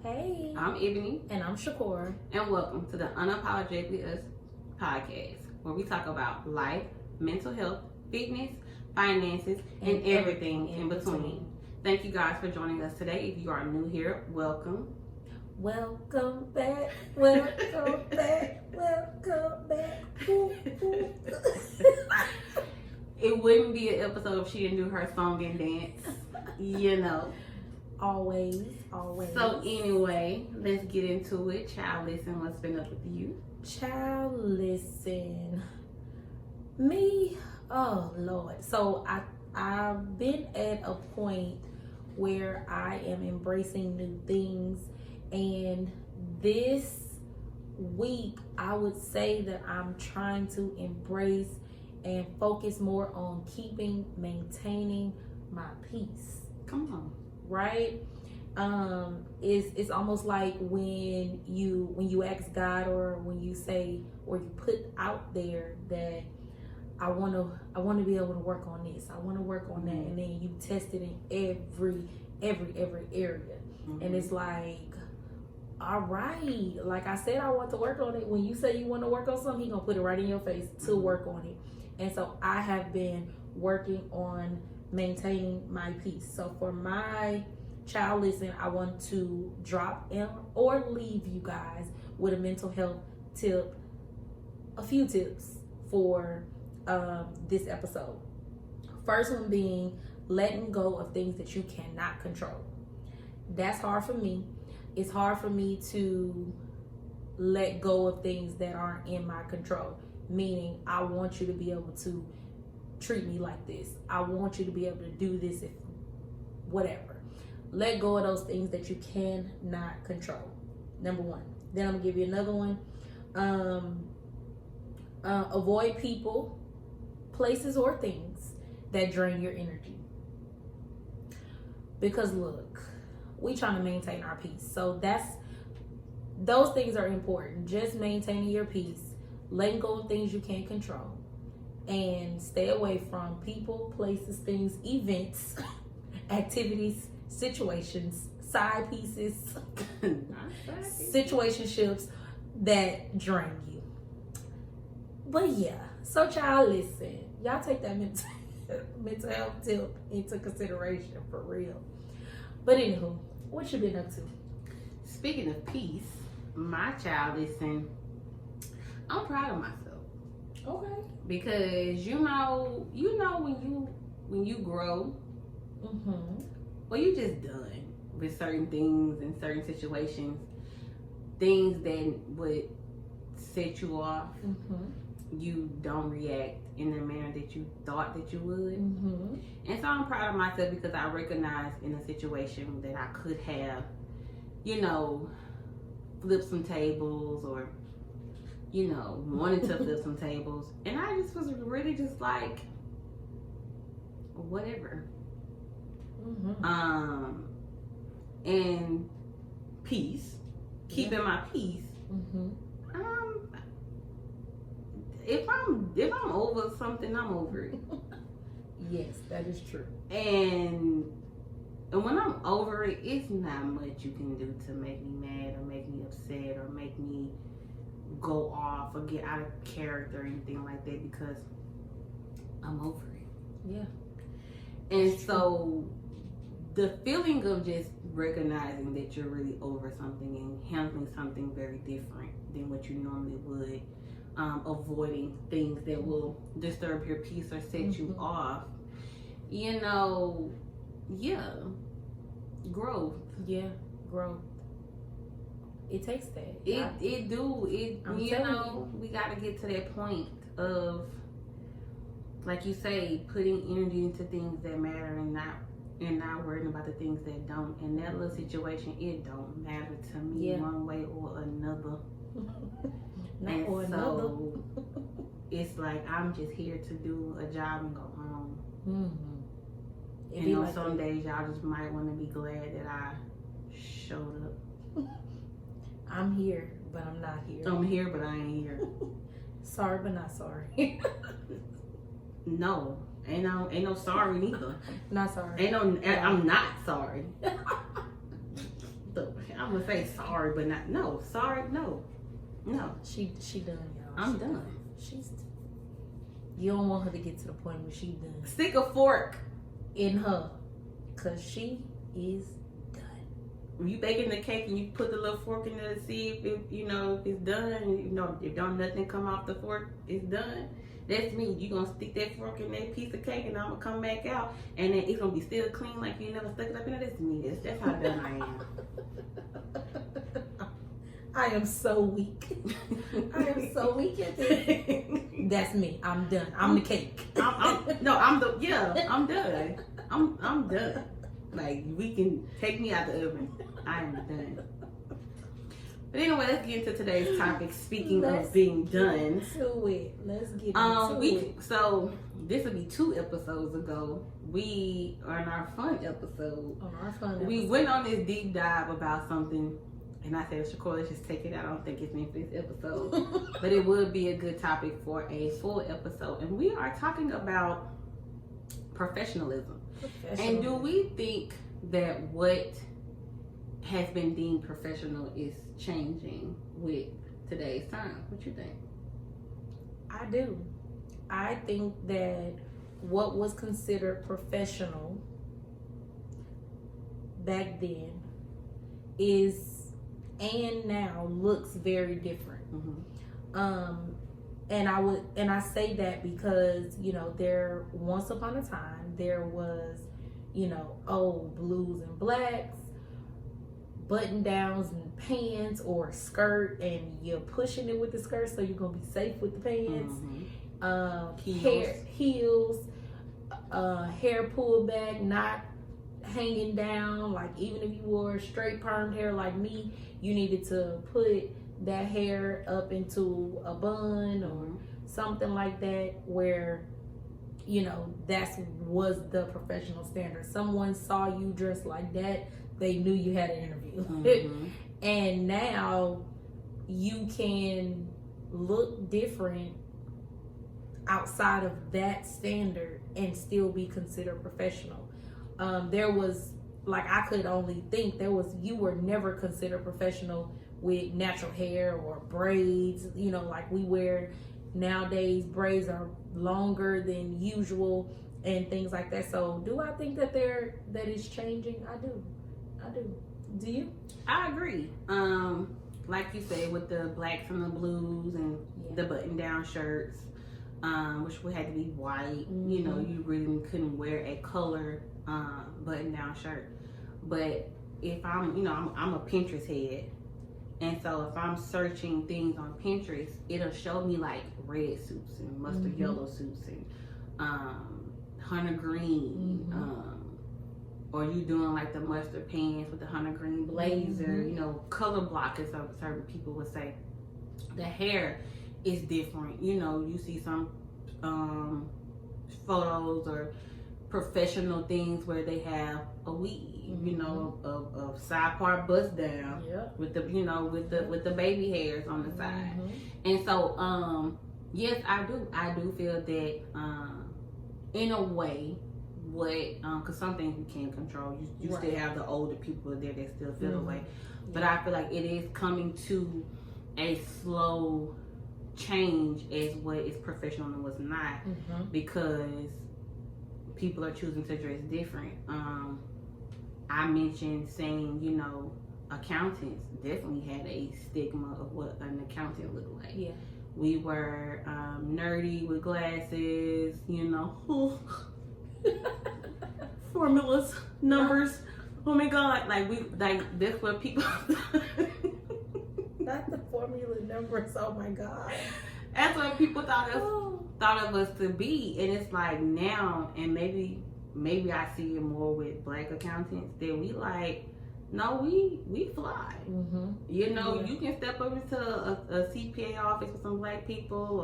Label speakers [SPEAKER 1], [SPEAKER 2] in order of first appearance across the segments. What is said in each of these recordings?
[SPEAKER 1] Hey.
[SPEAKER 2] I'm Ebony.
[SPEAKER 1] And I'm Shakora.
[SPEAKER 2] And welcome to the UnapologeticallyUs podcast, where we talk about life, mental health, fitness, finances, and everything in between. Thank you guys for joining us today. If you are new here, welcome.
[SPEAKER 1] Welcome back. Welcome back. Welcome back. Ooh, ooh.
[SPEAKER 2] It wouldn't be an episode if she didn't do her song and dance, you know.
[SPEAKER 1] Always.
[SPEAKER 2] So anyway, let's get into it. Child, listen, what's been up with you?
[SPEAKER 1] Child, listen. Me, oh Lord. So I've been at a point where I am embracing new things, and this week I would say that I'm trying to embrace and focus more on maintaining my peace.
[SPEAKER 2] Come on.
[SPEAKER 1] Right? It's almost like when you ask God, or when you say, or you put out there that I want to be able to work on this, I want to work on that, and then you test it in every area, and it's like, all right, like I said, I want to work on it. When you say you want to work on something, He gonna put it right in your face to work on it. And so I have been working on maintaining my peace. So for my child, listen, I want to drop in or leave you guys with a mental health tip, a few tips for this episode. First one being letting go of things that you cannot control. That's hard for me. It's hard for me to let go of things that aren't in my control. Meaning, I want you to be able to treat me like this. I want you to be able to do this, if whatever. Let go of those things that you cannot control. Number one. Then I'm gonna give you another one. Avoid people, places, or things that drain your energy. Because look, we trying to maintain our peace. So those things are important. Just maintaining your peace, letting go of things you can't control, and stay away from people, places, things, events, activities, situations, side pieces, situationships that drain you. But yeah, so child, listen, y'all take that mental health tip into consideration for real. But anywho, what you been up to?
[SPEAKER 2] Speaking of peace, my child, listen, I'm proud of myself.
[SPEAKER 1] Okay.
[SPEAKER 2] Because you know when you grow, well, you just done with certain things and certain situations, things that would set you off. You don't react in the manner that you thought that you would. And so I'm proud of myself because I recognize in a situation that I could have, flipped some tables, or wanted to flip some tables, and I just was really just like, whatever. And peace, keeping my peace. If I'm over something, I'm over it.
[SPEAKER 1] Yes, that is true.
[SPEAKER 2] And when I'm over it, it's not much you can do to make me mad or make me upset or make me go off or get out of character or anything like that, because I'm over it.
[SPEAKER 1] Yeah.
[SPEAKER 2] And so the feeling of just recognizing that you're really over something and handling something very different than what you normally would, avoiding things that will disturb your peace or set you off, growth. Yeah, growth. It takes that. We got to get to that point of, like you say, putting energy into things that matter and not worrying about the things that don't. In that little situation, it don't matter to me one way or another. So it's like, I'm just here to do a job and go home. And on some days, y'all just might want to be glad that I showed up.
[SPEAKER 1] I'm here, but I'm not here.
[SPEAKER 2] I'm here, but I ain't here.
[SPEAKER 1] Sorry, but not sorry.
[SPEAKER 2] No, ain't no sorry neither.
[SPEAKER 1] Not sorry.
[SPEAKER 2] I'm not sorry. I'm gonna say sorry, but not no. Sorry, no.
[SPEAKER 1] She done, y'all.
[SPEAKER 2] I'm done.
[SPEAKER 1] She's. You don't want her to get to the point where she done.
[SPEAKER 2] Stick a fork
[SPEAKER 1] In her, cause she is done.
[SPEAKER 2] when you baking the cake and you put the little fork in there to see if it, if it's done. If don't nothing come off the fork, it's done. That's me. You gonna stick that fork in that piece of cake, and I'm gonna come back out, and then it's gonna be still clean like you never stuck it up in there. That's me. That's how done I am.
[SPEAKER 1] I am so weak. I am so weak at this. That's me. I'm done. I'm the cake.
[SPEAKER 2] I'm done. I'm done. Like, we can take me out the oven. I am done. But anyway, let's get into today's topic. Speaking of being done.
[SPEAKER 1] Let's get into it.
[SPEAKER 2] So this will be 2 episodes ago. We are in our fun episode. We went on this deep dive about something. And I said, Shakur, let's just take it out. I don't think it's meant for this episode. But it would be a good topic for a full episode. And we are talking about professionalism. And do we think that what has been deemed professional is changing with today's time? What you think?
[SPEAKER 1] I do. I think that what was considered professional back then is and now looks very different. And I say that because there once upon a time there was old blues and blacks, button downs and pants, or skirt, and you're pushing it with the skirt so you're gonna be safe with the pants. Heels, hair pulled back, not hanging down. Like, even if you wore straight permed hair like me, you needed to put that hair up into a bun or something like that, where that was the professional standard. Someone saw you dressed like that, they knew you had an interview. And now you can look different outside of that standard and still be considered professional. There was, I could only think you were never considered professional with natural hair or braids, like we wear nowadays. Braids are longer than usual and things like that. So do I think that it's changing? I do. Do you?
[SPEAKER 2] I agree. Like you said, with the blacks and the blues and the button down shirts, which would have to be white. You really couldn't wear a color button down shirt. But if I'm a Pinterest head, and so if I'm searching things on Pinterest, it'll show me like red suits and mustard yellow suits and hunter green, or you doing like the mustard pants with the hunter green blazer, color block, as certain people would say. The hair is different. You see some photos or professional things where they have a weave, of side part bust down with the with the baby hairs on the side. And so yes, I do feel that in a way, because some things you can't control. You still have the older people there that still feel the way, but I feel like it is coming to a slow change as what is professional and what's not, because people are choosing to dress different. I mentioned saying, accountants definitely had a stigma of what an accountant looked like. Yeah. We were nerdy with glasses, formulas, numbers. Oh my God! That's what people.
[SPEAKER 1] Not the formula numbers. Oh my God.
[SPEAKER 2] That's what people thought of us to be, and it's like now, and maybe I see it more with black accountants that we fly. You can step over to a CPA office with some black people,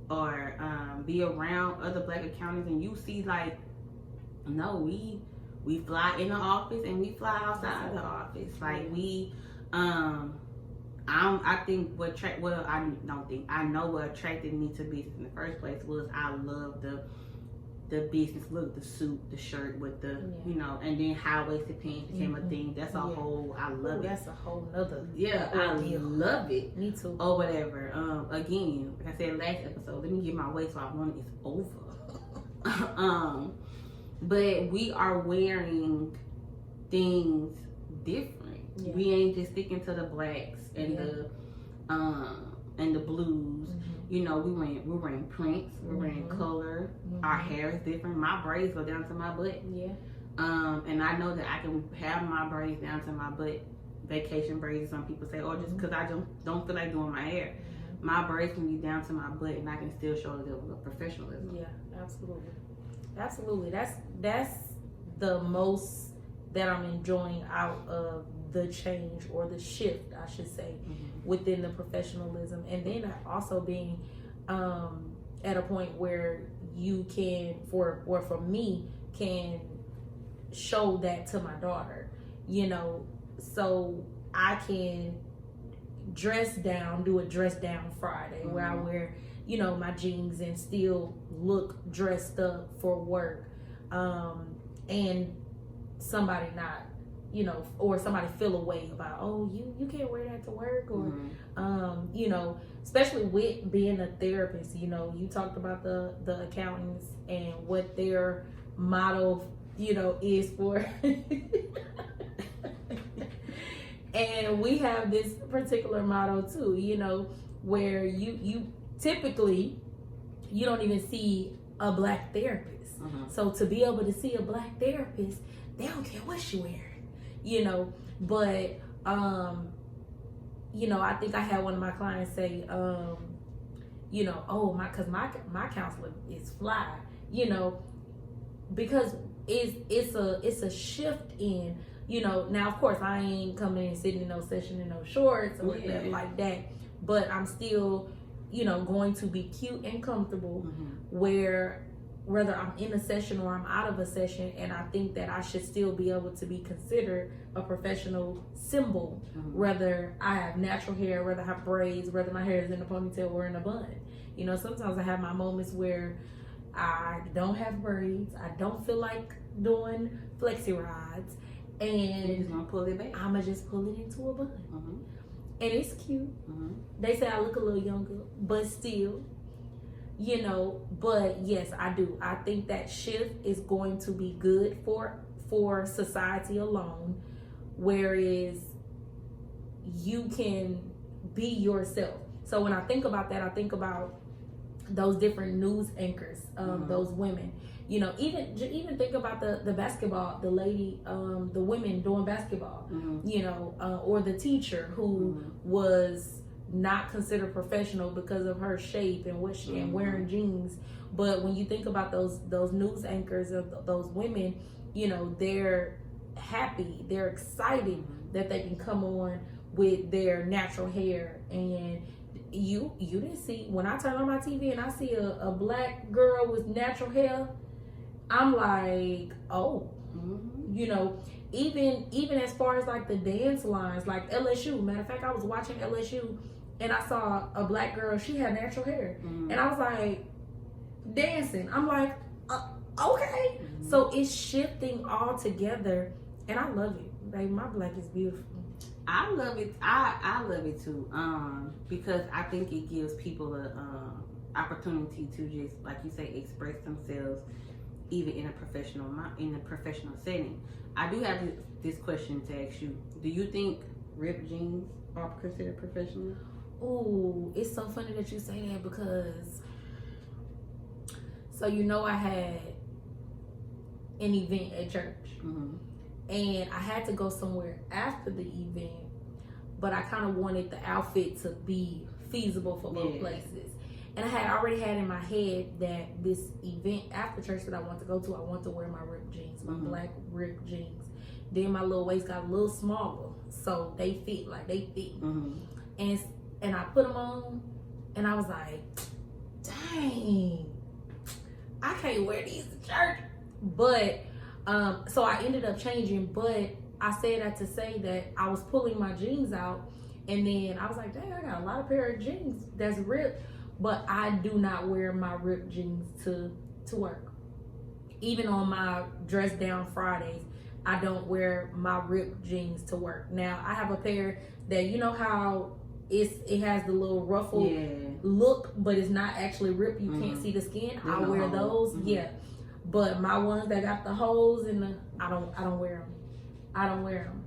[SPEAKER 2] or be around other black accountants, and you see we fly in the office and we fly outside the office. I know what attracted me to business in the first place was I love the business look, the suit, the shirt with the, you know, and then high-waisted pants became a thing. That's a whole, I love it.
[SPEAKER 1] That's a whole nother.
[SPEAKER 2] Yeah, I love it.
[SPEAKER 1] Me too.
[SPEAKER 2] Or whatever. Again, like I said last episode, let me get my waist so I want it's over. But we are wearing things different. Yeah. We ain't just sticking to the blacks and the blues. You know, we're wearing prints, we're wearing color. Our hair is different. My braids go down to my butt. Yeah. And I know that I can have my braids down to my butt. Vacation braids, some people say, or just because I don't feel like doing my hair. My braids can be down to my butt, and I can still show a level of professionalism.
[SPEAKER 1] Yeah, absolutely, absolutely. That's the most that I'm enjoying out of the change or the shift, I should say, within the professionalism, and then also being at a point where you can, for me, can show that to my daughter, you know, so I can dress down, do a dress down Friday where I wear, you know, my jeans and still look dressed up for work, and somebody not, you know, or somebody feel a way about, oh, you can't wear that to work, or you know, especially with being a therapist. You know, you talked about the accountants and what their motto, you know, is for and we have this particular motto too, you know, where you typically you don't even see a black therapist. So to be able to see a black therapist, they don't care what she wearing, you know. But you know, I think I had one of my clients say, you know, oh, my counselor is fly, you know, because it's a shift in, you know. Now of course I ain't coming in sitting in no session in no shorts or nothing like that, but I'm still, you know, going to be cute and comfortable whether I'm in a session or I'm out of a session. And I think that I should still be able to be considered a professional symbol, whether I have natural hair, whether I have braids, whether my hair is in a ponytail or in a bun. You know, sometimes I have my moments where I don't have braids, I don't feel like doing flexi rides, and
[SPEAKER 2] you're just gonna pull it back.
[SPEAKER 1] I'ma just pull it into a bun. And it's cute. They say I look a little younger, but still, you know. But yes, I do. I think that shift is going to be good for society alone, whereas you can be yourself. So when I think about that, I think about those different news anchors, those women. You know, even think about the basketball, the lady, the women doing basketball, you know, or the teacher who was not considered professional because of her shape and what she and wearing jeans. But when you think about those news anchors of those women, you know, they're happy, they're excited that they can come on with their natural hair. And you didn't see, when I turn on my TV and I see a black girl with natural hair, I'm like, oh, you know, even as far as like the dance lines, like LSU. Matter of fact, I was watching LSU and I saw a black girl. She had natural hair, and I was like, dancing. I'm like, okay. So it's shifting all together, and I love it. Like, my black is beautiful.
[SPEAKER 2] I love it. I love it too. Because I think it gives people a opportunity to just, like you say, express themselves, even in a professional setting. I do have this question to ask you. Do you think ripped jeans are considered professional?
[SPEAKER 1] Ooh, it's so funny that you say that, because so, you know, I had an event at church, and I had to go somewhere after the event, but I kind of wanted the outfit to be feasible for both places. And I had already had in my head that this event after church that I want to go to, I want to wear my ripped jeans, my black ripped jeans. Then my little waist got a little smaller, so they fit. And I put them on, and I was like, dang, I can't wear these to church. But so I ended up changing. But I said that to say that I was pulling my jeans out, and then I was like, dang, I got a lot of pair of jeans that's ripped. But I do not wear my ripped jeans to work. even on my dress down Fridays, I don't wear my ripped jeans to work. Now I have a pair that, you know how it has the little ruffled look, but it's not actually ripped. You can't see the skin. I wear those, But my ones that got the holes in the, I don't wear them. I don't wear them.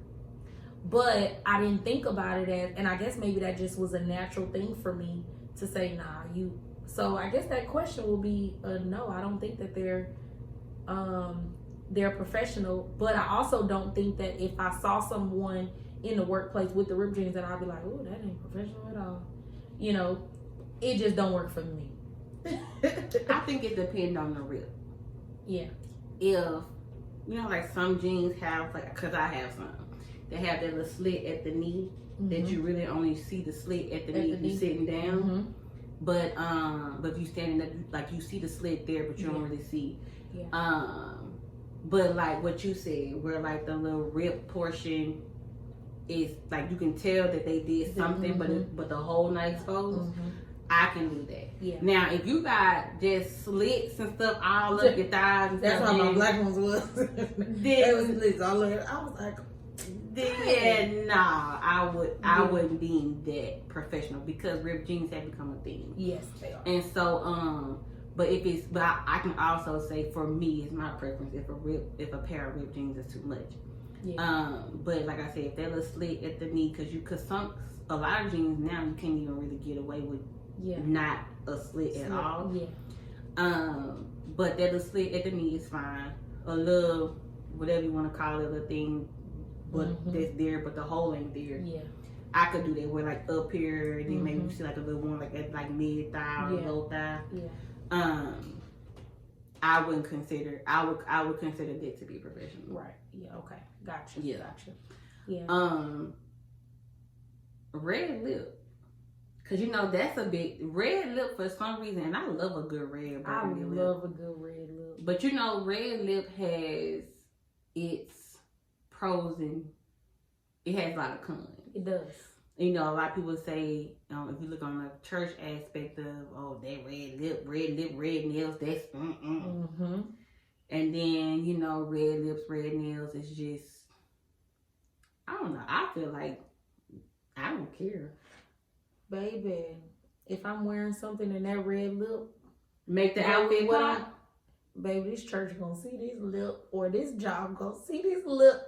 [SPEAKER 1] But I didn't think about it as, and I guess maybe that just was a natural thing for me to say, nah, you. So I guess that question will be no. I don't think that they're professional. But I also don't think that if I saw someone in the workplace with the ripped jeans, that I'd be like, oh, that ain't professional at all. You know, it just don't work for me.
[SPEAKER 2] I think it depends on the rip.
[SPEAKER 1] Yeah.
[SPEAKER 2] If, you know, like some jeans have, like, because I have some, they have that little slit at the knee that you really only see the slit at the knee if you're sitting down. But if you standing up, like, you see the slit there, but you don't really see. But like what you said, where like the little rip portion is like, you can tell that they did something, but the whole not exposed. I can do that. Yeah. Now, if you got just slits and stuff all up your thighs, and
[SPEAKER 1] that's
[SPEAKER 2] stuff,
[SPEAKER 1] how my black ones was. They was slits all over. I was like,
[SPEAKER 2] I wouldn't deem that professional, because ripped jeans have become a thing.
[SPEAKER 1] Yes, they are.
[SPEAKER 2] And so, but I can also say, for me, it's my preference if a pair of ripped jeans is too much. Yeah. But like I said, if that little slit at the knee, because a lot of jeans now you can't even really get away with not a slit at all. Yeah. But that little slit at the knee is fine. A little, whatever you want to call it, a thing, but that's there, but the hole ain't there. Yeah. I could do that, where like up here, and then maybe you see like a little one like at like mid thigh or low thigh. Yeah. I would consider that to be professional.
[SPEAKER 1] Right. Yeah. Okay. Gotcha.
[SPEAKER 2] Yeah.
[SPEAKER 1] Gotcha. Yeah.
[SPEAKER 2] Red lip. Cause you know that's a big red lip for some reason, and I love a good red burgundy lip.
[SPEAKER 1] I love a good red lip.
[SPEAKER 2] But you know, red lip has its pros and it has a lot of cons.
[SPEAKER 1] It does.
[SPEAKER 2] You know, a lot of people say, if you look on the church aspect of, oh, that red lip, red nails, that's And then, you know, red lips, red nails is just, I don't know. I feel like I don't care.
[SPEAKER 1] Baby, if I'm wearing something in that red lip,
[SPEAKER 2] make the outfit pop.
[SPEAKER 1] Baby, this church gonna see this lip, or this job gonna see this lip.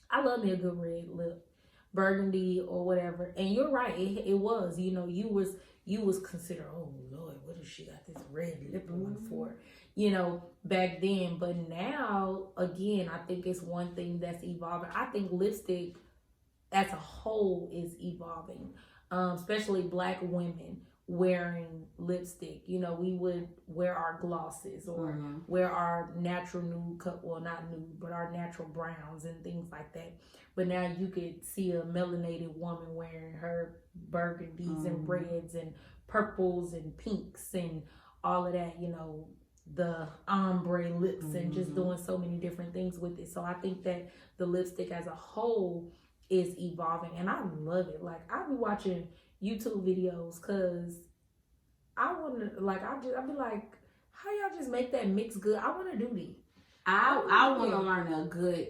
[SPEAKER 1] I love me a good red lip, burgundy or whatever. And you're right, it was. You know, you was considered, oh Lord, what does she got this red lip on for? You know, back then. But now, again, I think it's one thing that's evolving. I think lipstick as a whole is evolving. Especially black women wearing lipstick. You know, we would wear our glosses or wear our natural nude, well, not nude, but our natural browns and things like that. But now you could see a melanated woman wearing her burgundies and reds and purples and pinks and all of that, you know, the ombre lips and just doing so many different things with it. So I think that the lipstick as a whole is evolving, and I love it. Like, I be watching YouTube videos because I want to, like, I be like, how y'all just make that mix good? I want to do these.
[SPEAKER 2] I want to learn a good.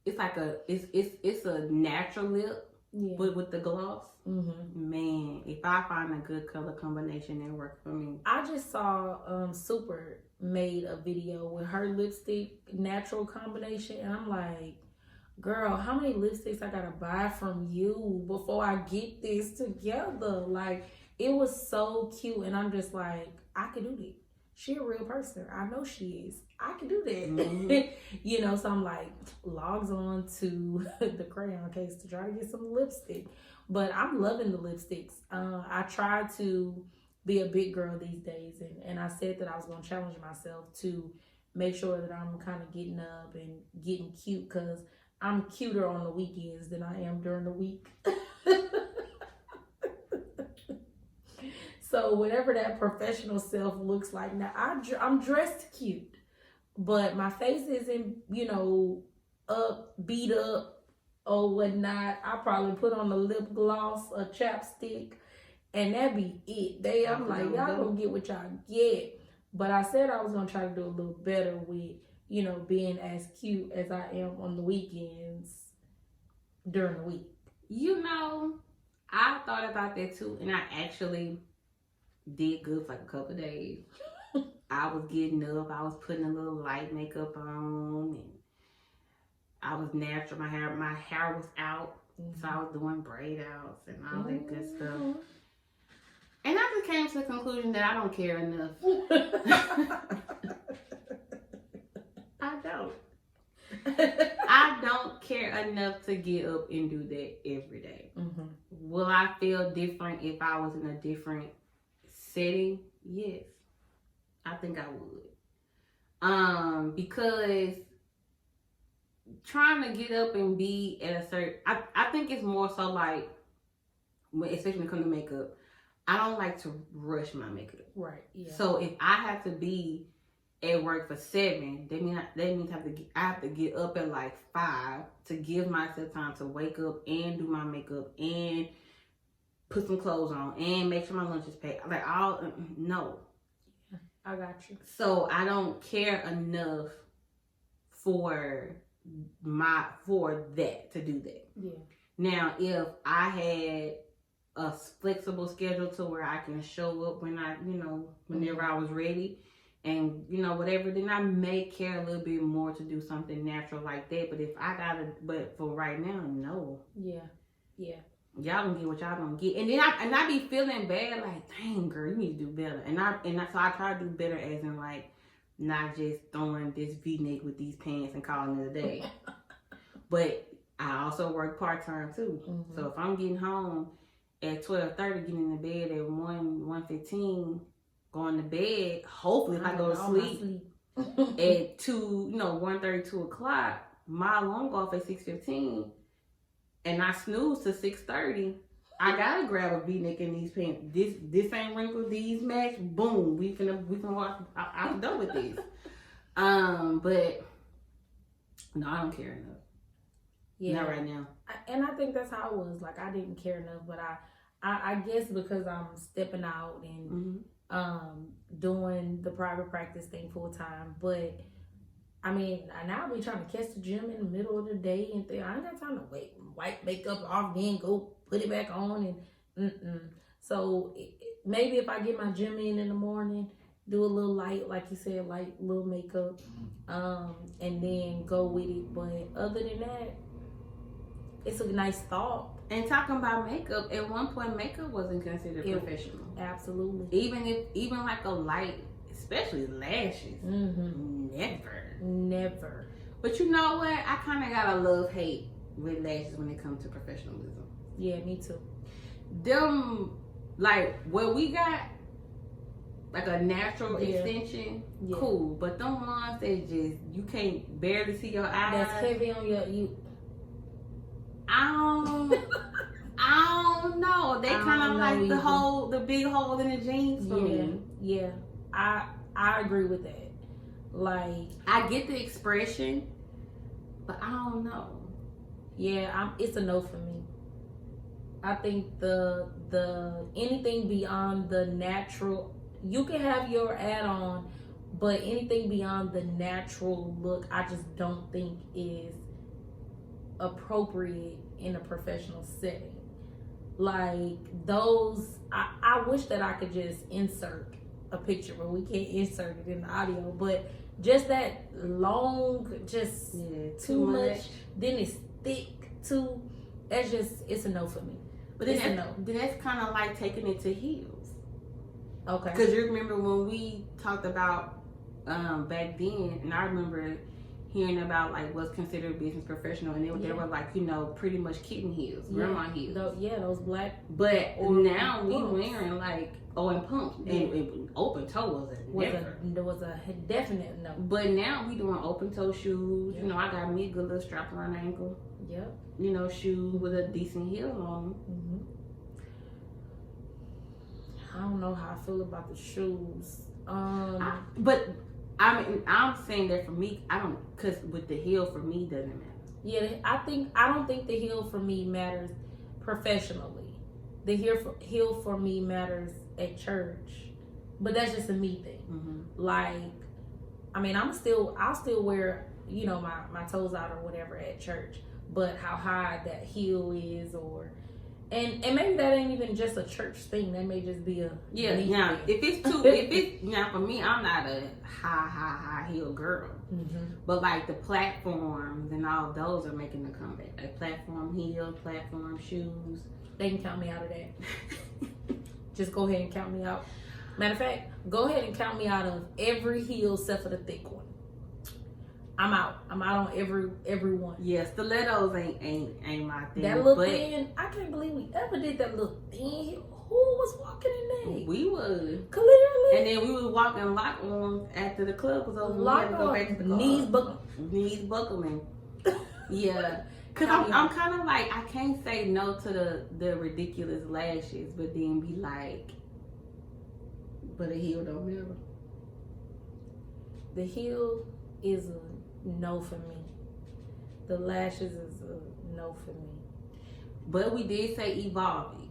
[SPEAKER 2] It's like it's a natural lip, but with the gloss. Man, if I find a good color combination, that work for me.
[SPEAKER 1] I just saw Super made a video with her lipstick natural combination, and I'm like, girl, how many lipsticks I gotta buy from you before I get this together? Like, it was so cute, and I'm just like, I could do that. She a real person. I know she is. I can do that. You know, so I'm like, logs on to the crayon case to try to get some lipstick. But I'm loving the lipsticks. I try to be a big girl these days, and I said that I was gonna challenge myself to make sure that I'm kind of getting up and getting cute, because I'm cuter on the weekends than I am during the week. So whatever that professional self looks like now, I'm dressed cute, but my face isn't, you know, beat up or whatnot. I probably put on a lip gloss, a chapstick, and that be it. I'm like, y'all gonna get what y'all get. But I said I was gonna try to do a little better with you know, being as cute as I am on the weekends during the week.
[SPEAKER 2] You know, I thought about that too, and I actually did good for like a couple of days. I was getting up, I was putting a little light makeup on, and I was natural. My hair was out, so I was doing braid outs and all that good stuff. And I just came to the conclusion that I don't care enough. I don't. I don't care enough to get up and do that every day. Will I feel different if I was in a different setting? Yes, I think I would. Because trying to get up and be at a certain, I think it's more so like, especially when it comes to makeup, I don't like to rush my makeup.
[SPEAKER 1] Right. Yeah.
[SPEAKER 2] So if I have to be at work for 7, that means I have to get up at like 5 to give myself time to wake up and do my makeup and put some clothes on and make sure my lunch is packed. Like no.
[SPEAKER 1] Yeah, I got you.
[SPEAKER 2] So I don't care enough for that to do that.
[SPEAKER 1] Yeah.
[SPEAKER 2] Now, if I had a flexible schedule to where I can show up when whenever I was ready, and whatever, then I may care a little bit more to do something natural like that. But for right now, no.
[SPEAKER 1] Yeah.
[SPEAKER 2] Y'all don't get what y'all don't get, and then I be feeling bad, like, dang girl, you need to do better. So I try to do better, as in like not just throwing this V-neck with these pants and calling it a day. But I also work part-time too. So if I'm getting home at 12:30, getting in the bed at 1:15, going to bed, hopefully if I go to sleep at 1:30, 2 o'clock, my alarm go off at 6:15, and I snooze to 6:30, I gotta grab a V-neck in these pants. This ain't wrinkled, these match, boom, we finna walk out the door with this. But no, I don't care enough. Yeah. Not right now.
[SPEAKER 1] And I think that's how it was. Like, I didn't care enough, but I guess because I'm stepping out and doing the private practice thing full time. But I mean, now I be trying to catch the gym in the middle of the day and think I ain't got time to wipe makeup off, then go put it back on and So maybe if I get my gym in the morning, do a little light, like you said, light little makeup, and then go with it. But other than that, it's a nice thought.
[SPEAKER 2] And talking about makeup, at one point makeup wasn't considered professional.
[SPEAKER 1] Absolutely.
[SPEAKER 2] Even like a light, especially lashes. Never. But you know what? I kind of got a love-hate with lashes when it comes to professionalism.
[SPEAKER 1] Yeah, me too.
[SPEAKER 2] Them, like, what we got, like a natural extension, cool. But them ones that just, you can't barely see your eyes.
[SPEAKER 1] That's heavy on you.
[SPEAKER 2] I don't know. They kind of like the big hole in the jeans for me.
[SPEAKER 1] Yeah. I agree with that. Like,
[SPEAKER 2] I get the expression, but I don't know.
[SPEAKER 1] Yeah, it's a no for me. I think the anything beyond the natural, you can have your add-on, but anything beyond the natural look, I just don't think is appropriate in a professional setting. Like those, I wish that I could just insert a picture, but we can't insert it in the audio. But just that long, just too much. Then it's thick too. It's a no for me.
[SPEAKER 2] But then that's kind of like taking it to heels.
[SPEAKER 1] Okay.
[SPEAKER 2] Because you remember when we talked about back then, and I remember hearing about like what's considered business professional, and they were like, pretty much kitten heels, grandma heels.
[SPEAKER 1] Those black.
[SPEAKER 2] But now we wearing like and pumps, and open toe
[SPEAKER 1] was a definite no.
[SPEAKER 2] But now we doing open toe shoes. Yep. I got me a good little strap around the ankle.
[SPEAKER 1] Yep.
[SPEAKER 2] Shoes with a decent heel on.
[SPEAKER 1] I don't know how I feel about the shoes.
[SPEAKER 2] But I mean, I'm saying that for me, because with the heel for me doesn't matter.
[SPEAKER 1] Yeah, I don't think the heel for me matters professionally. The heel for me matters at church, but that's just a me thing. Like, I mean, I'll still wear, you know, my toes out or whatever at church. But how high that heel is, or and maybe that ain't even just a church thing. That may just be a
[SPEAKER 2] Now
[SPEAKER 1] thing.
[SPEAKER 2] if it's now for me, I'm not a high heel girl. But like the platforms and all those are making a comeback. Like platform heels, platform shoes.
[SPEAKER 1] They can count me out of that. Just go ahead and count me out. Matter of fact, go ahead and count me out of every heel except for the thick one. I'm out. I'm out on every one.
[SPEAKER 2] Yeah, stilettos ain't my thing.
[SPEAKER 1] That little thin, I can't believe we ever did that little thin heel. Who was walking in there?
[SPEAKER 2] We was.
[SPEAKER 1] Clearly.
[SPEAKER 2] And then we was walking lock on after the club was over.
[SPEAKER 1] Lock
[SPEAKER 2] we had to go back to the car.
[SPEAKER 1] Knees
[SPEAKER 2] buckling. Yeah. Cause I'm kind of like, I can't say no to the ridiculous lashes, but then be like, but a heel don't matter.
[SPEAKER 1] The heel is a no for me. The lashes is a no for me.
[SPEAKER 2] But we did say evolving.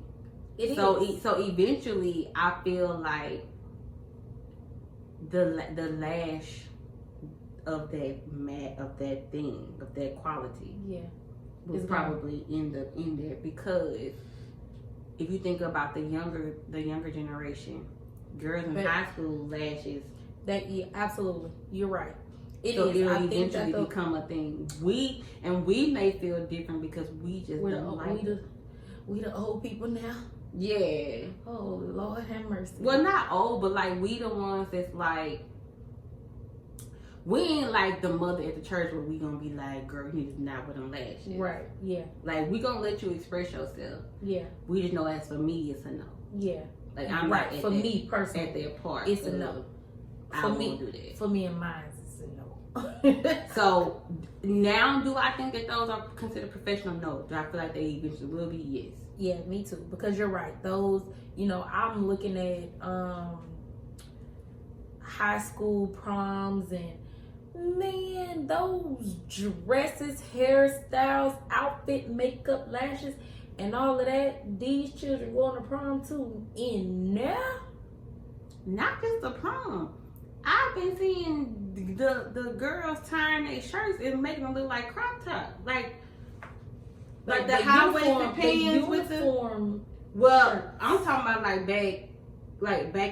[SPEAKER 1] So
[SPEAKER 2] eventually, I feel like the lash of that quality, was probably in there, because if you think about the younger generation, girls in high school lashes.
[SPEAKER 1] Absolutely, you're right.
[SPEAKER 2] It'll eventually become a thing. We may feel different because we just don't like it.
[SPEAKER 1] We the old people now.
[SPEAKER 2] Yeah.
[SPEAKER 1] Oh, Lord have mercy.
[SPEAKER 2] Well, not old, but like we the ones that's like, we ain't like the mother at the church where we gonna be like, girl, you need to not with them lashes.
[SPEAKER 1] Right, yeah.
[SPEAKER 2] Like, we gonna let you express yourself.
[SPEAKER 1] Yeah.
[SPEAKER 2] We just know as for me, it's a no.
[SPEAKER 1] Yeah.
[SPEAKER 2] Like, I'm
[SPEAKER 1] right.
[SPEAKER 2] not
[SPEAKER 1] For me personally,
[SPEAKER 2] at their part.
[SPEAKER 1] it's a no.
[SPEAKER 2] I won't do that.
[SPEAKER 1] For me and mine, it's a no.
[SPEAKER 2] So, now do I think that those are considered professional? No. Do I feel like they eventually will be? Yes.
[SPEAKER 1] Yeah, me too. Because you're right. Those, you know, I'm looking at high school proms, and man, those dresses, hairstyles, outfit, makeup, lashes, and all of that. These children going to prom too. And now,
[SPEAKER 2] not just the prom. I've been seeing the girls tying their shirts and making them look like crop tops, like the high-waisted pants with the uniform. Well, shirts. I'm talking about back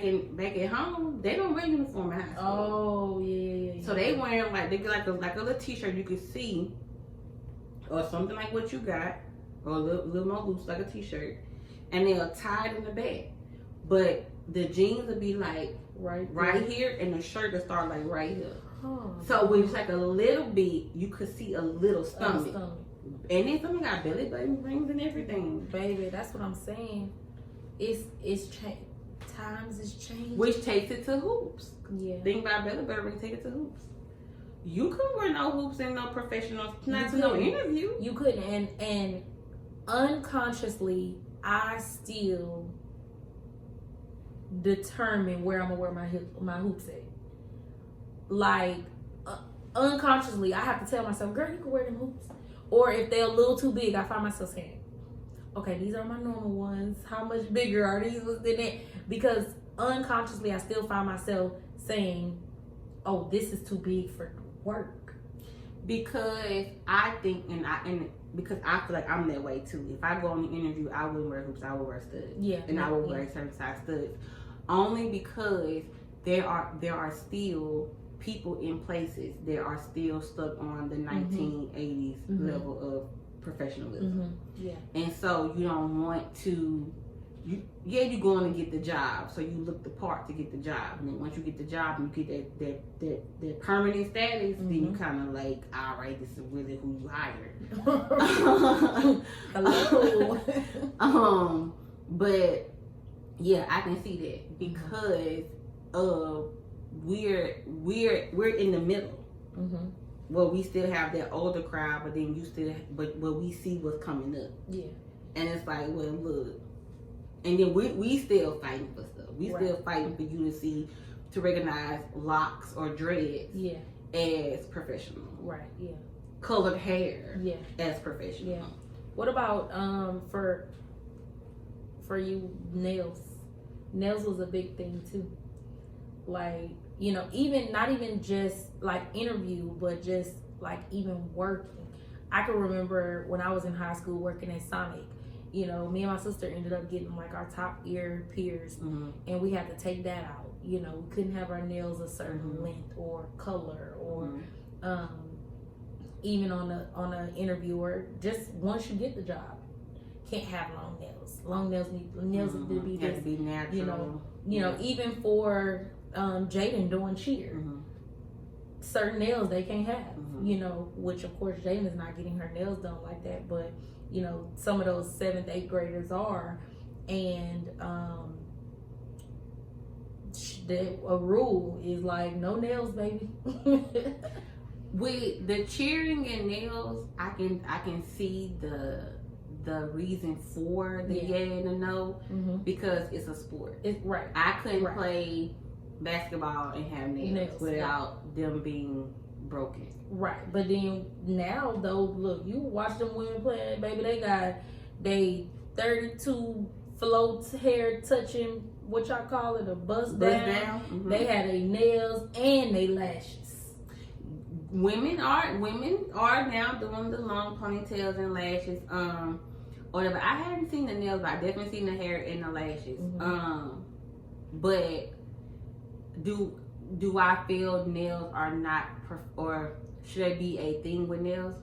[SPEAKER 2] at home, they don't wear uniform in high school.
[SPEAKER 1] Oh yeah.
[SPEAKER 2] So they wearing they get like a little t-shirt you can see, or something like what you got, or a little more loose like a t-shirt, and they'll tie it in the back. But the jeans will be like right here, and the shirt will start like right here. Oh, so when it's like a little bit, you could see a little stomach. And then some got belly button rings and everything.
[SPEAKER 1] Baby, that's what I'm saying. It's changed. Times is changing.
[SPEAKER 2] Which takes it to hoops.
[SPEAKER 1] Yeah.
[SPEAKER 2] Think about belly button rings, take it to hoops. You couldn't wear no hoops in no professional, not to no interview.
[SPEAKER 1] You couldn't, and unconsciously, I still determine where I'm gonna wear my hoops at. Like unconsciously, I have to tell myself, "Girl, you can wear them hoops." Or if they're a little too big, I find myself saying, "Okay, these are my normal ones. How much bigger are these than that?" Because unconsciously, I still find myself saying, "Oh, this is too big for work."
[SPEAKER 2] Because I think, because I feel like I'm that way too. If I go on the interview, I wouldn't wear hoops. I would wear studs.
[SPEAKER 1] Yeah,
[SPEAKER 2] and I would wear certain size studs. Only because there are still people in places that are still stuck on the 1980s level of professionalism.
[SPEAKER 1] Yeah.
[SPEAKER 2] And so you don't want to, you're going to get the job, so you look the part to get the job. And then once you get the job and you get that permanent status, then you kind of like, all right, this is really who you hired.
[SPEAKER 1] Hello.
[SPEAKER 2] But yeah, I can see that because we're in the middle. Well, we still have that older crowd, but then but we see what's coming up. Yeah. And it's like, well, look. And then we still fighting for stuff. We still fighting for you to recognize locks or dreads as professional. Right, yeah. Colored hair as professional. Yeah.
[SPEAKER 1] What about for you, nails? Nails was a big thing too. Like, you know, even not even just like interview, but just like even working. I can remember when I was in high school working at Sonic, you know, me and my sister ended up getting like our top ear pierced, and we had to take that out. You know, we couldn't have our nails a certain length or color, or even on a interview, or just once you get the job, can't have long nails. Long nails need to be
[SPEAKER 2] have to be natural.
[SPEAKER 1] You know, even for Jaden doing cheer, certain nails they can't have. You know, which of course Jaden is not getting her nails done like that, but you know, some of those 7th, 8th graders are, and a rule is like no nails, baby.
[SPEAKER 2] With the cheering and nails, I can see the reason for the and the no, because it's a sport.
[SPEAKER 1] It's right.
[SPEAKER 2] I couldn't play basketball and have nails without them being broken.
[SPEAKER 1] Right, but then now though, look, you watch them women playing, baby. They got 32 floats, hair touching, what y'all call it, a bust down. They had their nails and their lashes.
[SPEAKER 2] Women are now doing the long ponytails and lashes. Whatever. I haven't seen the nails, but I definitely seen the hair and the lashes. But do I feel nails are not or should they be a thing with nails?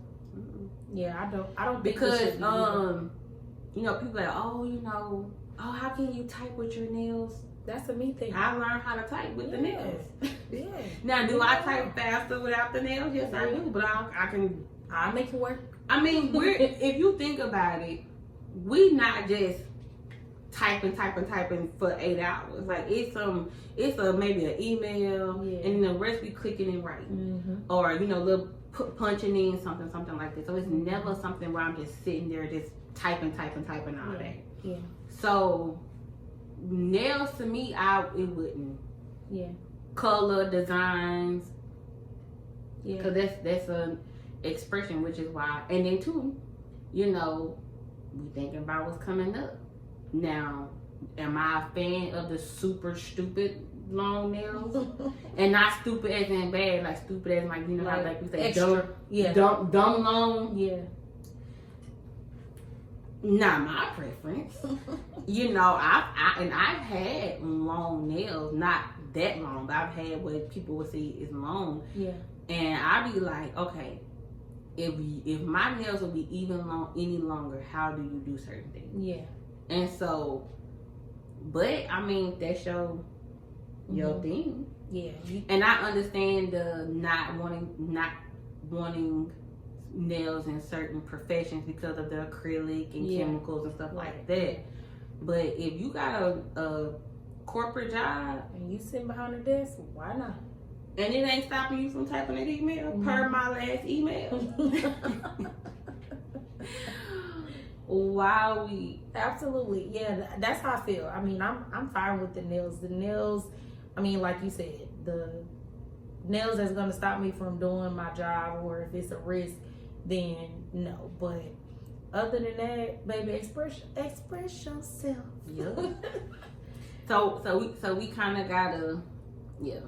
[SPEAKER 1] Yeah, I don't
[SPEAKER 2] because you know, people are like, oh, how can you type with your nails?
[SPEAKER 1] That's a me thing.
[SPEAKER 2] I learned how to type with the nails.
[SPEAKER 1] Yeah.
[SPEAKER 2] Now, do I type faster without the nails? Yes, I do. But
[SPEAKER 1] I'll make it work.
[SPEAKER 2] I mean, if you think about it, we not just typing for 8 hours. Like it's maybe an email, and the rest we clicking and writing, or little punching in something like that. So it's never something where I'm just sitting there just typing all day.
[SPEAKER 1] Yeah.
[SPEAKER 2] So nails to me, it wouldn't.
[SPEAKER 1] Yeah. Color,
[SPEAKER 2] designs. Yeah. Because that's an expression, which is why. And then too, we thinking about what's coming up. Now, am I a fan of the super stupid long nails? And not stupid as in bad, like stupid as like like we say
[SPEAKER 1] extra.
[SPEAKER 2] dumb long.
[SPEAKER 1] Yeah.
[SPEAKER 2] Not my preference. I've had long nails, not that long, but I've had what people would say is long.
[SPEAKER 1] Yeah.
[SPEAKER 2] And I'd be like, okay, if my nails would be even any longer, how do you do certain things?
[SPEAKER 1] Yeah.
[SPEAKER 2] And so, but I mean, that's your thing.
[SPEAKER 1] Yeah.
[SPEAKER 2] And I understand the not wanting nails in certain professions because of the acrylic and chemicals and stuff like that. But if you got a corporate job
[SPEAKER 1] and you sitting behind the desk, why not?
[SPEAKER 2] And it ain't stopping you from typing that email per my last email. Why we
[SPEAKER 1] absolutely, yeah, that's how I feel. I mean, I'm fine with the nails. The nails, I mean, like you said, the nails that's gonna stop me from doing my job, or if it's a risk, then no. But other than that, baby, express yourself.
[SPEAKER 2] Yeah. So we kind of gotta, yeah.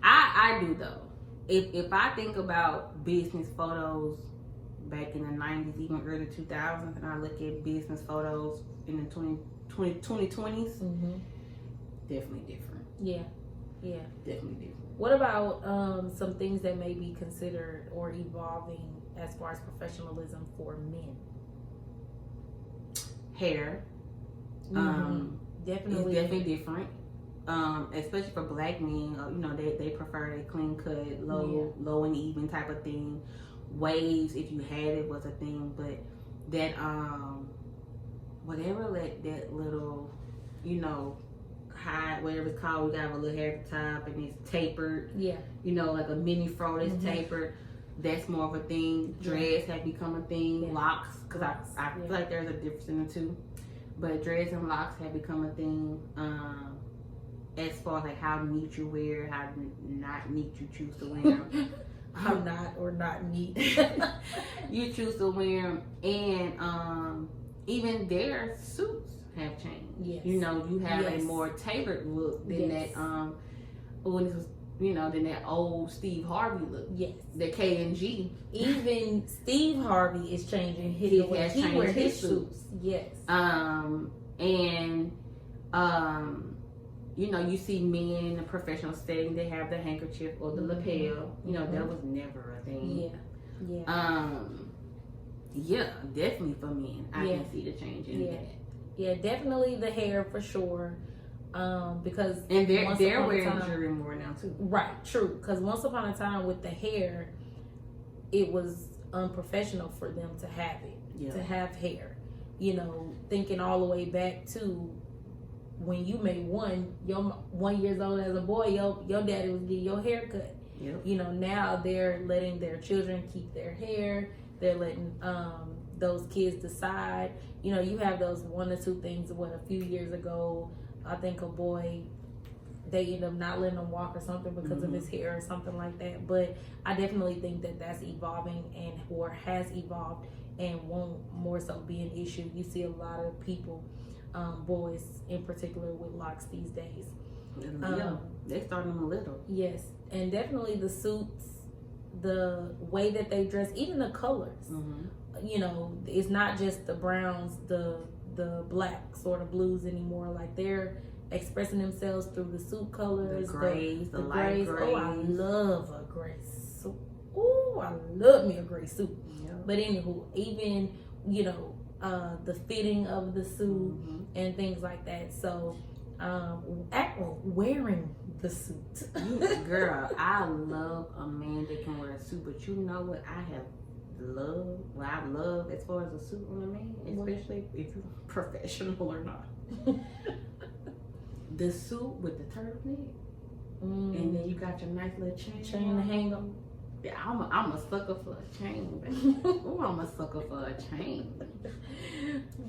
[SPEAKER 2] I do though. If I think about business photos back in the 90s, even early 2000s, and I look at business photos in the 2020s, definitely different.
[SPEAKER 1] Yeah.
[SPEAKER 2] Definitely different.
[SPEAKER 1] What about some things that may be considered or evolving as far as professionalism for men?
[SPEAKER 2] Hair.
[SPEAKER 1] Definitely.
[SPEAKER 2] It's definitely different. Especially for black men, they prefer a clean cut, low and even type of thing. Waves, if you had it, was a thing, but that whatever that little, high, whatever it's called, we got a little hair at the top and it's tapered.
[SPEAKER 1] Yeah.
[SPEAKER 2] Like a mini fro that's tapered. That's more of a thing. Dreads have become a thing. Yeah. Locks, because I feel like there's a difference in the two. But dreads and locks have become a thing. As far as like how neat you wear, how not neat you choose to wear them.
[SPEAKER 1] How not neat
[SPEAKER 2] you choose to wear them. And even their suits have changed.
[SPEAKER 1] Yes.
[SPEAKER 2] You know, you have
[SPEAKER 1] Yes.
[SPEAKER 2] a more tailored look than
[SPEAKER 1] Yes.
[SPEAKER 2] that when it was, you know, than that old Steve Harvey look.
[SPEAKER 1] Yes.
[SPEAKER 2] The K&G.
[SPEAKER 1] Even Steve Harvey is changing
[SPEAKER 2] He
[SPEAKER 1] the way
[SPEAKER 2] has
[SPEAKER 1] he
[SPEAKER 2] changed
[SPEAKER 1] wears
[SPEAKER 2] his
[SPEAKER 1] his suits. Yes.
[SPEAKER 2] And you know, you see men in a professional setting, they have the handkerchief or the lapel. You know, that was never a thing.
[SPEAKER 1] Yeah.
[SPEAKER 2] Yeah, definitely for men. I can see the change in that.
[SPEAKER 1] Yeah, definitely the hair for sure. Because
[SPEAKER 2] and they're wearing jewelry more now too.
[SPEAKER 1] Right, true. Because once upon a time with the hair, it was unprofessional for them to have it, to have hair. You know, thinking all the way back to when you made you're 1 year old as a boy, your daddy was getting your hair cut.
[SPEAKER 2] Yep.
[SPEAKER 1] You know, now they're letting their children keep their hair. They're letting those kids decide. You know, you have those 1 or 2 things. What, a few years ago, I think a boy, they end up not letting him walk or something because of his hair or something like that. But I definitely think that that's evolving or has evolved and won't more so be an issue. You see a lot of people, boys in particular, with locks these days.
[SPEAKER 2] They start them little.
[SPEAKER 1] Yes, and definitely the suits, the way that they dress, even the colors. You know, it's not just the browns, the blacks or the blues anymore. Like, they're expressing themselves through the suit colors,
[SPEAKER 2] the grays, the
[SPEAKER 1] grays.
[SPEAKER 2] light grays.
[SPEAKER 1] Oh, I love a gray suit. Oh, I love me a gray suit. But anywho, even, you know, the fitting of the suit and things like that. So, wearing the suit.
[SPEAKER 2] Girl, I love a man that can wear a suit, but you know what I love as far as a suit on a man, especially if you're professional or not. The suit with the turtleneck, and then you got your nice little chain
[SPEAKER 1] to hang up.
[SPEAKER 2] Yeah, I'm a sucker for a chain, baby. Oh, I'm a sucker for a chain.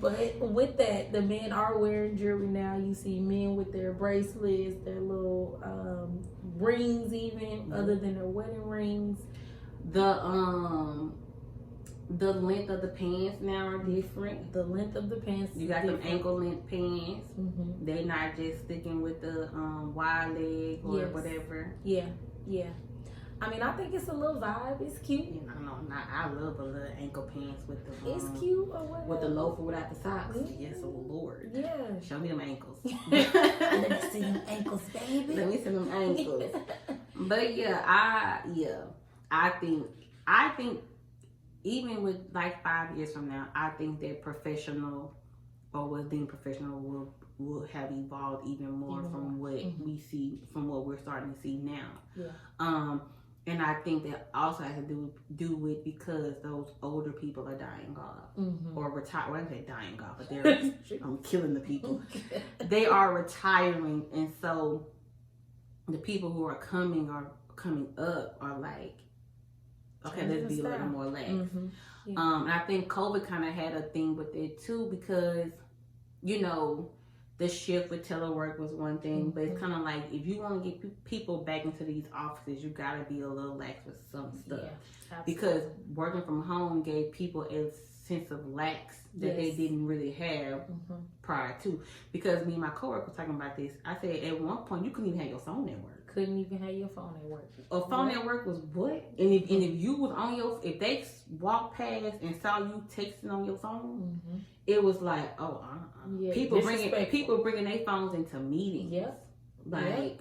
[SPEAKER 1] But with that, the men are wearing jewelry now. You see men with their bracelets, their little rings, even other than their wedding rings.
[SPEAKER 2] The length of the pants now are different.
[SPEAKER 1] The length of the pants.
[SPEAKER 2] You got them ankle length pants. They not just sticking with the wide leg or whatever.
[SPEAKER 1] Yeah. I mean, I think it's a little vibe. It's cute.
[SPEAKER 2] I love a little ankle pants with the.
[SPEAKER 1] It's cute or whatever.
[SPEAKER 2] With the loafer without the socks. Yes, oh Lord.
[SPEAKER 1] Yeah.
[SPEAKER 2] Show me them ankles.
[SPEAKER 1] Let me see them ankles, baby.
[SPEAKER 2] Let me see them ankles. But I think even with like 5 years from now, I think that professional or what's being professional will have evolved even more from what we see, from what we're starting to see now. Yeah. And I think that also has to do with because those older people are dying off or retire. Well, I say dying off, but they're killing the people. They are retiring, and so the people who are coming up are like, okay, let's be a little more lax. And I think COVID kind of had a thing with it too, because you know, the shift with telework was one thing, but it's kind of like if you want to get people back into these offices, you gotta be a little lax with some stuff, because working from home gave people a sense of lax that they didn't really have prior to. Because me and my coworker was talking about this. I said at one point you couldn't even have your phone at work.
[SPEAKER 1] Couldn't even have your phone at work.
[SPEAKER 2] A phone at work was what? And if you was on if they walked past and saw you texting on your phone, it was like, people bringing their phones into meetings. And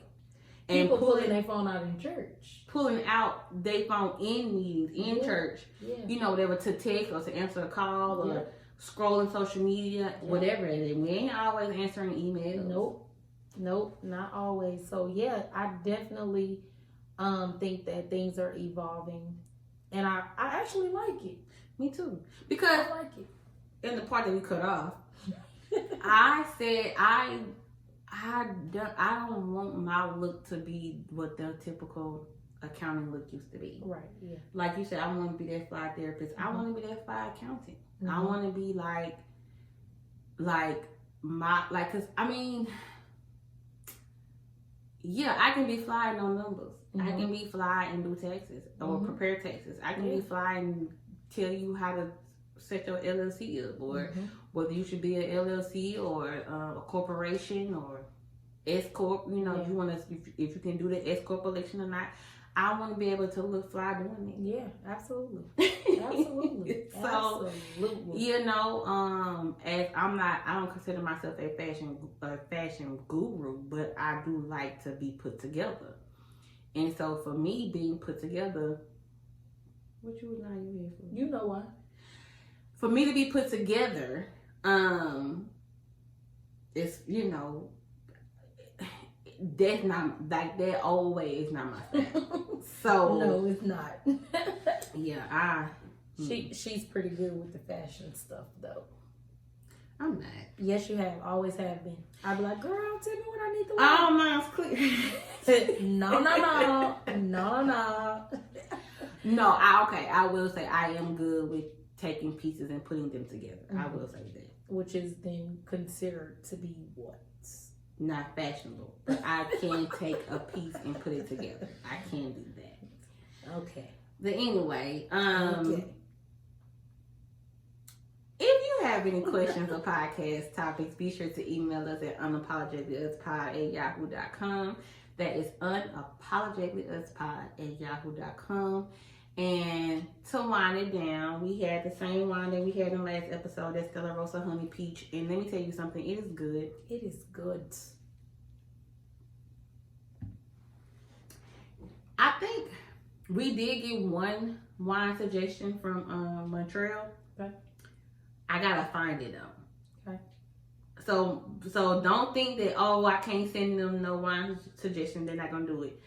[SPEAKER 1] people pulling their phone out in church.
[SPEAKER 2] Pulling out their phone in meetings, in church. Yeah. You know, they were to text or to answer a call or scrolling social media, whatever it is. We ain't always answering emails. Nope,
[SPEAKER 1] not always. So yeah, I definitely think that things are evolving, and I actually like it.
[SPEAKER 2] Me too, because
[SPEAKER 1] I like it.
[SPEAKER 2] In the part that we cut off, I said I don't want my look to be what the typical accounting look used to be. Right. Yeah. Like you said, I want to be that fly therapist. I want to be that fly accountant. I want to be cause I mean. Yeah, I can be fly and know numbers. I can be fly and do taxes or prepare taxes. I can be fly and tell you how to set your LLC up, or whether you should be an LLC or a corporation or S corp. You know, if you want to, if you can do the S corp election or not. I want to be able to look fly doing it.
[SPEAKER 1] Yeah, absolutely. Absolutely.
[SPEAKER 2] So, you know, as I don't consider myself a fashion guru, but I do like to be put together. And so for me being put together, what you was not you here for?
[SPEAKER 1] You know why?
[SPEAKER 2] For me to be put together, it's, you know, that's not like that old way is not my style. So
[SPEAKER 1] no, it's not.
[SPEAKER 2] Yeah,
[SPEAKER 1] she's pretty good with the fashion stuff though.
[SPEAKER 2] I'm not.
[SPEAKER 1] Yes, you have. Always have been. I'd be like, girl, tell me what I need to
[SPEAKER 2] wear. Oh, mine's clear.
[SPEAKER 1] No.
[SPEAKER 2] No, I will say I am good with taking pieces and putting them together. I will say that.
[SPEAKER 1] Which is then considered to be what?
[SPEAKER 2] Not fashionable, but I can take a piece and put it together. I can do that.
[SPEAKER 1] Okay.
[SPEAKER 2] But anyway, if you have any questions or podcast topics, be sure to email us at unapologeticallyuspod@yahoo.com. That is unapologeticallyuspod@yahoo.com. And to wind it down, we had the same wine that we had in the last episode, that's Stella Rosa Honey Peach. And let me tell you something, it is good.
[SPEAKER 1] It is good.
[SPEAKER 2] I think we did get one wine suggestion from Montreal.
[SPEAKER 1] Okay.
[SPEAKER 2] I gotta find it though.
[SPEAKER 1] Okay.
[SPEAKER 2] So don't think that, oh, I can't send them no wine suggestion, they're not gonna do it.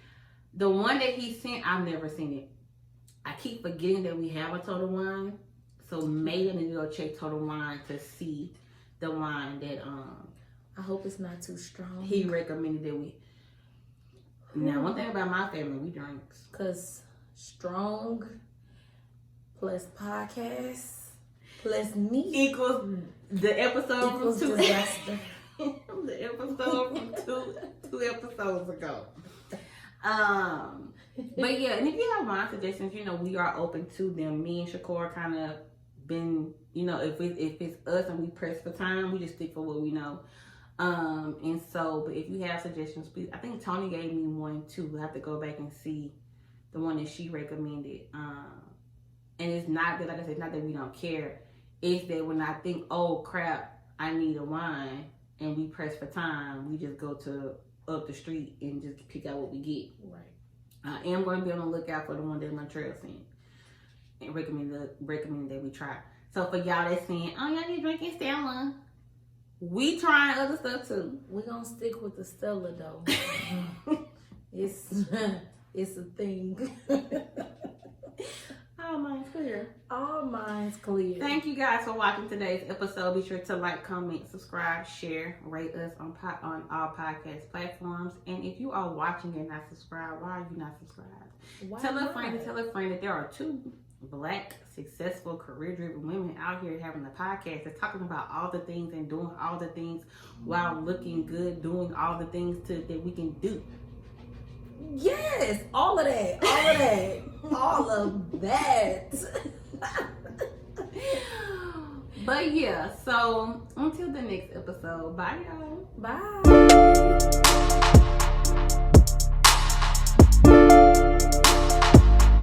[SPEAKER 2] The one that he sent, I've never seen it. I keep forgetting that we have a Total Wine, so maybe I need to go check Total Wine to see the wine that
[SPEAKER 1] I hope it's not too strong.
[SPEAKER 2] He recommended that we. Now, one thing about my family, we drinks.
[SPEAKER 1] Cause strong plus podcast plus me
[SPEAKER 2] equals the episode
[SPEAKER 1] equals
[SPEAKER 2] from
[SPEAKER 1] disaster.
[SPEAKER 2] The episode from two episodes ago. But yeah, and if you have wine suggestions, you know, we are open to them. Me and Shakur kind of been, you know, if it's us and we press for time, we just stick for what we know. And so, but if you have suggestions, please. I think Tony gave me one too. We'll have to go back and see the one that she recommended. And it's not that, like I said, it's not that we don't care. It's that when I think, oh crap, I need a wine, and we press for time, we just go to up the street and just pick out what we get.
[SPEAKER 1] Right.
[SPEAKER 2] I am going to be on the lookout for the one that Montreal sent and recommend that we try. So for y'all that's saying, oh, y'all need drinking Stella, we trying other stuff too.
[SPEAKER 1] We're gonna stick with the Stella though. It's a thing.
[SPEAKER 2] All minds clear.
[SPEAKER 1] All minds clear.
[SPEAKER 2] Thank you guys for watching today's episode. Be sure to like, comment, subscribe, share, rate us on all podcast platforms. And if you are watching and not subscribed, why are you not subscribed? Tell a friend that there are two Black, successful, career-driven women out here having a podcast that's talking about all the things and doing all the things while looking good, doing all the things that we can do.
[SPEAKER 1] Yes, all of that. All of that.
[SPEAKER 2] But yeah, so until the next episode, bye y'all.
[SPEAKER 1] Bye.